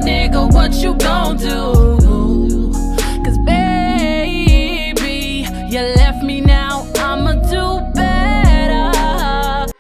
nigga, what you gon' do? Cause baby, you left me, now I'ma do better.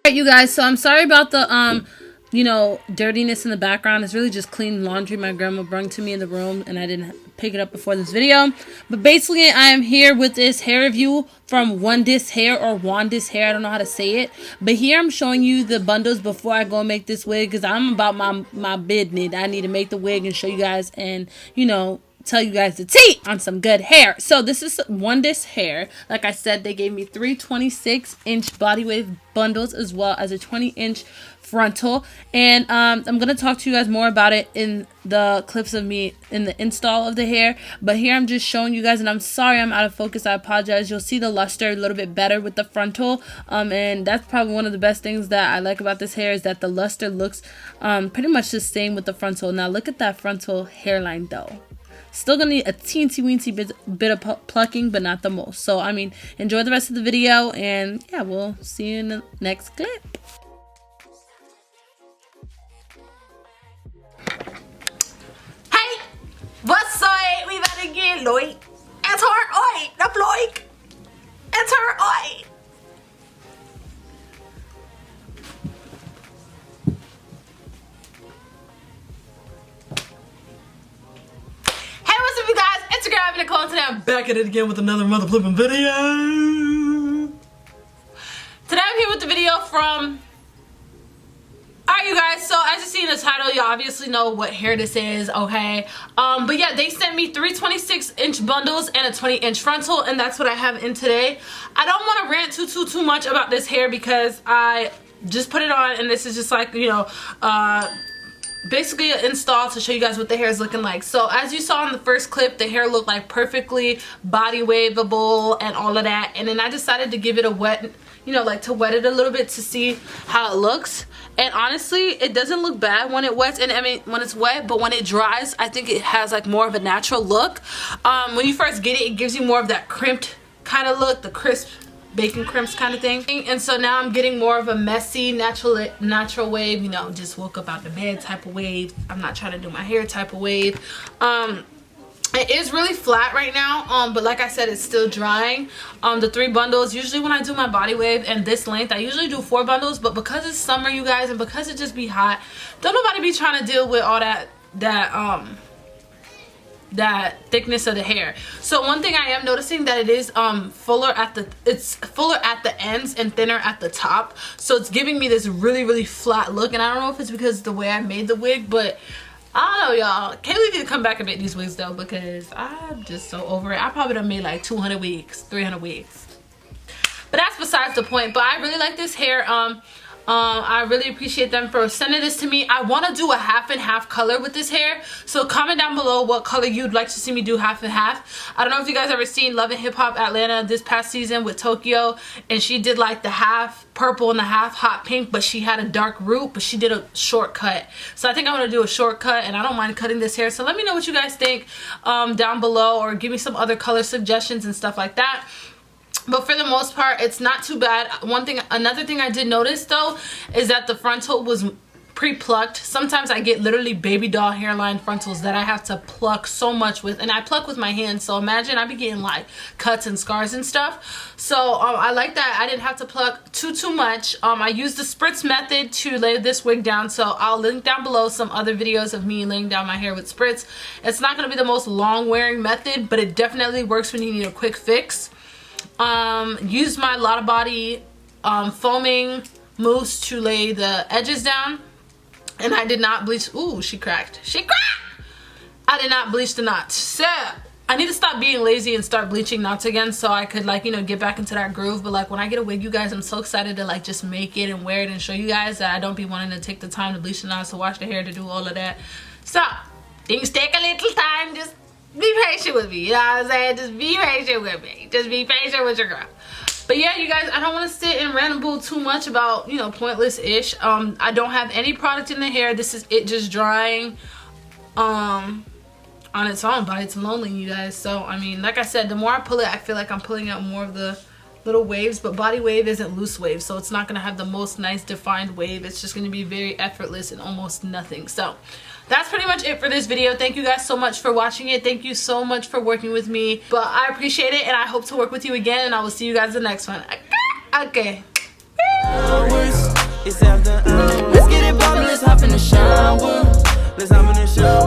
Alright, you guys, so I'm sorry about the you know, dirtiness in the background. It's really just clean laundry my grandma brought to me in the room, and I didn't pick it up before this video. But basically, I am here with this hair review from Wondess Hair, or Wondess Hair. I don't know how to say it. But here I'm showing you the bundles before I go and make this wig, because I'm about my business. I need to make the wig and show you guys, and, you know, tell you guys the tea on some good hair. So this is Wondess Hair. Like I said, they gave me 3 26-inch body wave bundles as well as a 20-inch frontal, and I'm gonna talk to you guys more about it in the clips of me in the install of the hair. But here I'm just showing you guys, and I'm sorry I'm out of focus, I apologize. You'll see the luster a little bit better with the frontal, and that's probably one of the best things that I like about this hair, is that the luster looks pretty much the same with the frontal. Now look at that frontal hairline though. Still gonna need a teensy weensy bit of plucking, but not the most. So I mean, enjoy the rest of the video, and yeah, we'll see you in the next clip. Hey, what's up? We about to get Lloyd. It's her oi, the Floyd. It's her oi. Nicole, today I'm back at it again with another mother flipping video. Today I'm here with the video from... Alright you guys, so as you see in the title, you obviously know what hair this is, okay? But yeah, they sent me 3 26-inch bundles and a 20-inch frontal, and that's what I have in today. I don't want to rant too much about this hair, because I just put it on, and this is just like, you know, basically an install to show you guys what the hair is looking like. So as you saw in the first clip, the hair looked like perfectly body waveable and all of that, and then I decided to give it a wet, you know, like to wet it a little bit to see how it looks. And honestly, it doesn't look bad when it wets, and I mean when it's wet, but when it dries, I think it has like more of a natural look. When you first get it, it gives you more of that crimped kind of look, the crisp bacon crimps kind of thing. And so now I'm getting more of a messy natural wave, you know, just woke up out the bed type of wave. I'm not trying to do my hair type of wave. It is really flat right now, but like I said, it's still drying. The 3 bundles, usually when I do my body wave and this length, I usually do 4 bundles, but because it's summer, you guys, and because it just be hot, don't nobody be trying to deal with all that thickness of the hair. So one thing I am noticing, that it is fuller at the ends and thinner at the top, so it's giving me this really flat look. And I don't know if it's because of the way I made the wig, but I don't know, y'all. Kaylee need to come back and make these wigs though, because I'm just so over it. I probably done made like 200 wigs, 300 wigs, but that's besides the point. But I really like this hair. I really appreciate them for sending this to me. I want to do a half and half color with this hair, so comment down below what color you'd like to see me do half and half. I don't know if you guys ever seen Love and Hip Hop Atlanta this past season with Tokyo, and she did like the half purple and the half hot pink, but she had a dark root, but she did a shortcut. So I think I'm going to do a shortcut, and I don't mind cutting this hair. So let me know what you guys think down below, or give me some other color suggestions and stuff like that. But for the most part, it's not too bad. Another thing I did notice though, is that the frontal was pre-plucked. Sometimes I get literally baby doll hairline frontals that I have to pluck so much with, and I pluck with my hands, so imagine I be getting like cuts and scars and stuff. So I like that I didn't have to pluck too much. I used the spritz method to lay this wig down, so I'll link down below some other videos of me laying down my hair with spritz. It's not going to be the most long wearing method, but it definitely works when you need a quick fix. Used my Lotta Body foaming mousse to lay the edges down, and I did not bleach. Ooh, she cracked. I did not bleach the knots. So I need to stop being lazy and start bleaching knots again, so I could, like, you know, get back into that groove. But like when I get a wig, you guys, I'm so excited to like just make it and wear it and show you guys that I don't be wanting to take the time to bleach the knots, to wash the hair, to do all of that. So things take a little time. Just be patient with me, you know what I'm saying? Just be patient with me. Just be patient with your girl. But yeah, you guys, I don't want to sit and ramble too much about, you know, pointless-ish. I don't have any product in the hair. This is it just drying on its own by its lonely, you guys. So, I mean, like I said, the more I pull it, I feel like I'm pulling out more of the little waves, but body wave isn't loose wave, so it's not going to have the most nice defined wave. It's just going to be very effortless and almost nothing. So that's pretty much it for this video. Thank you guys so much for watching it. Thank you so much for working with me, but I appreciate it, and I hope to work with you again, and I will see you guys in the next one. Okay. It's after hours. Let's get it poppin', let's hop in the shower. Let's hop in the shower.